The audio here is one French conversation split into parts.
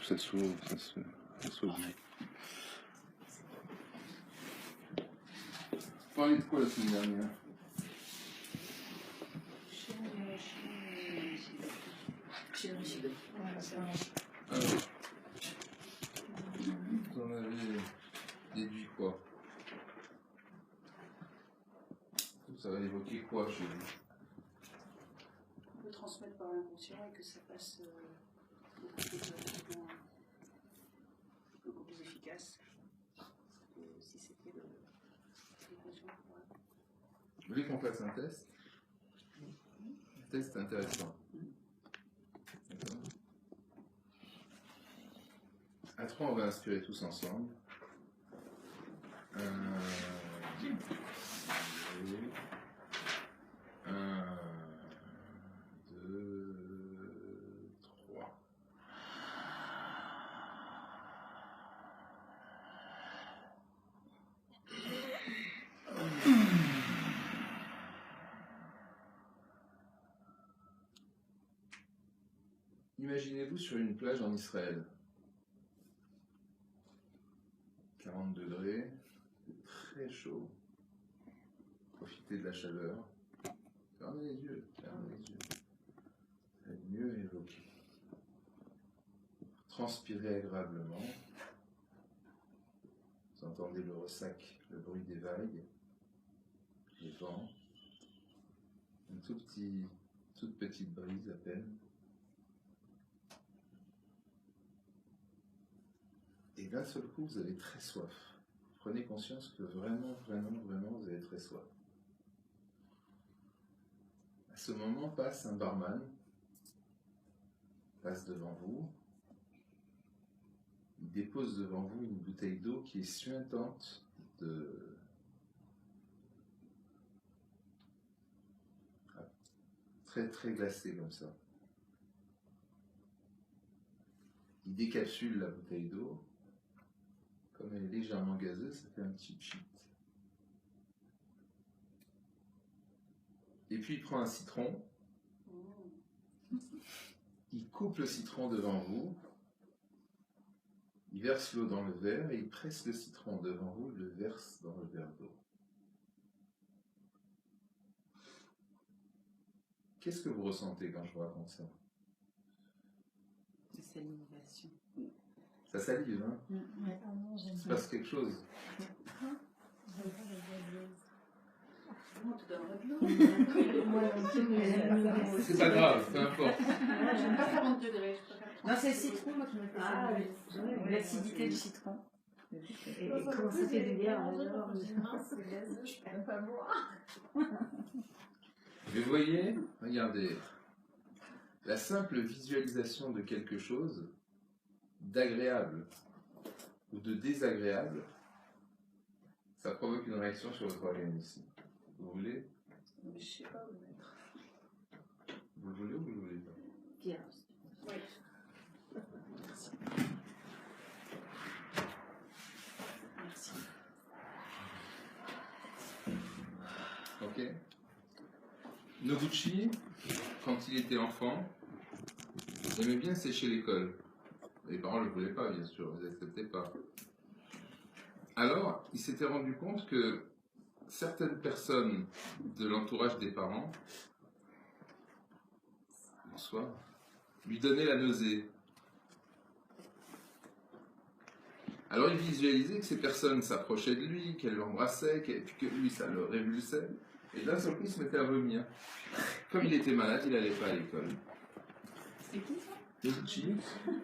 ça s'ouvre, ça s'ouvre. Parlez de quoi la semaine dernière? Vous en avez déduit quoi? Ça va évoquer quoi chez vous? On peut transmettre par l'inconscient et que ça passe beaucoup plus efficace que si c'était le conscient. Vous voulez qu'on fasse un test? Un test intéressant. D'accord. À 3, on va inspirer tous ensemble. 1, 2, 3. Imaginez-vous sur une plage en Israël. 40 degrés, c'est très chaud. Profitez de la chaleur. Fermez les yeux, fermez les yeux. Ça va être mieux évoqué. Transpirez agréablement. Vous entendez le ressac, le bruit des vagues, les vents. Une toute petite brise à peine. Et d'un seul coup, vous avez très soif. Prenez conscience que vraiment, vous avez très soif. À ce moment, passe un barman, passe devant vous. Il dépose devant vous une bouteille d'eau qui est suintante très glacée comme ça. Il décapsule la bouteille d'eau. Comme elle est légèrement gazeuse, ça fait un petit pchit. Et puis il prend un citron. Il coupe le citron devant vous. Il verse l'eau dans le verre et il presse le citron devant vous, il le verse dans le verre d'eau. Qu'est-ce que vous ressentez quand je vous raconte ça? C'est salivation. Ça salive, hein? Ouais. Il se passe quelque chose. C'est pas grave, peu importe. J'aime pas 40 degrés. Non, c'est le citron, moi, qui me fait ça. L'acidité du citron. Et comment ça fait du bien? C'est gazeux, je peux pas boire. Mais vous voyez, regardez, la simple visualisation de quelque chose d'agréable ou de désagréable, ça provoque une réaction sur votre organisme. Vous voulez? Mais je sais pas où le mettre. Vous le voulez ou vous le voulez pas? Pierre. Oui. Merci. Ok. Noguchi, quand il était enfant, il aimait bien sécher l'école. Les parents ne le voulaient pas, bien sûr, ils n'acceptaient pas. Alors, il s'était rendu compte que certaines personnes de l'entourage des parents, bonsoir, lui donnaient la nausée. Alors il visualisait que ces personnes s'approchaient de lui, qu'elles l'embrassaient, puis que lui ça le révulsait. Et d'un seul coup, il se mettait à vomir. Comme il était malade, il n'allait pas à l'école. C'est qui ça? Noguchi.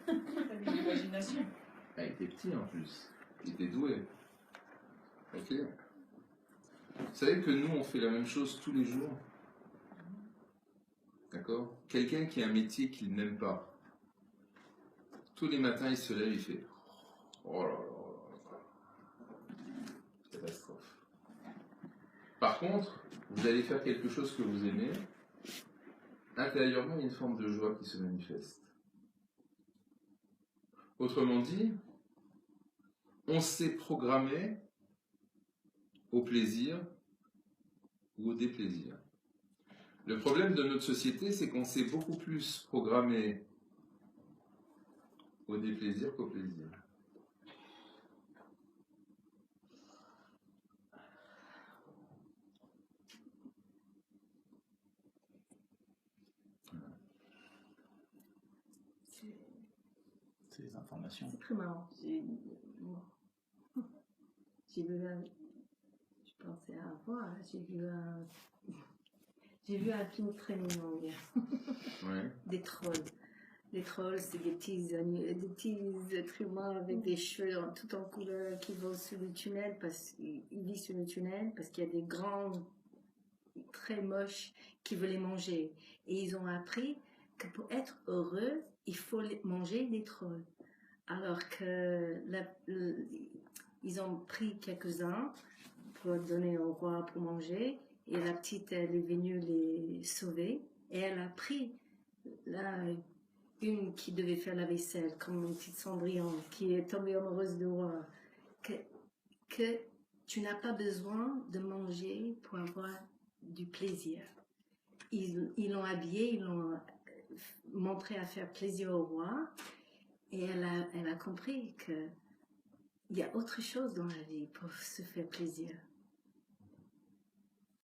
T'avais une imagination. Ah, il était petit en plus. Il était doué. Ok. Vous savez que nous, on fait la même chose tous les jours. D'accord? Quelqu'un qui a un métier qu'il n'aime pas. Tous les matins, il se lève, il fait oh là là là là. Catastrophe. Par contre, vous allez faire quelque chose que vous aimez. Intérieurement, il y a une forme de joie qui se manifeste. Autrement dit, on s'est programmé au plaisir ou au déplaisir. Le problème de notre société, c'est qu'on s'est beaucoup plus programmé Au déplaisir qu'au plaisir. C'est les informations. C'est très marrant. J'ai vu je pensais à voir, j'ai vu un film très mignon hier. Ouais. Des trolls. Les trolls, c'est des petits êtres humains avec des cheveux tout en couleur qui vont sur le tunnel ils vivent sur le tunnel parce qu'il y a des grands, très moches qui veulent les manger. Et ils ont appris que pour être heureux, il faut manger des trolls. Alors que ils ont pris quelques-uns pour donner au roi pour manger. Et la petite, elle est venue les sauver. Et elle a pris une qui devait faire la vaisselle, comme une petite Cendrillon, qui est tombée amoureuse du roi. Que tu n'as pas besoin de manger pour avoir du plaisir. Ils l'ont habillée, ils l'ont montré à faire plaisir au roi. Et elle a compris qu'il y a autre chose dans la vie pour se faire plaisir.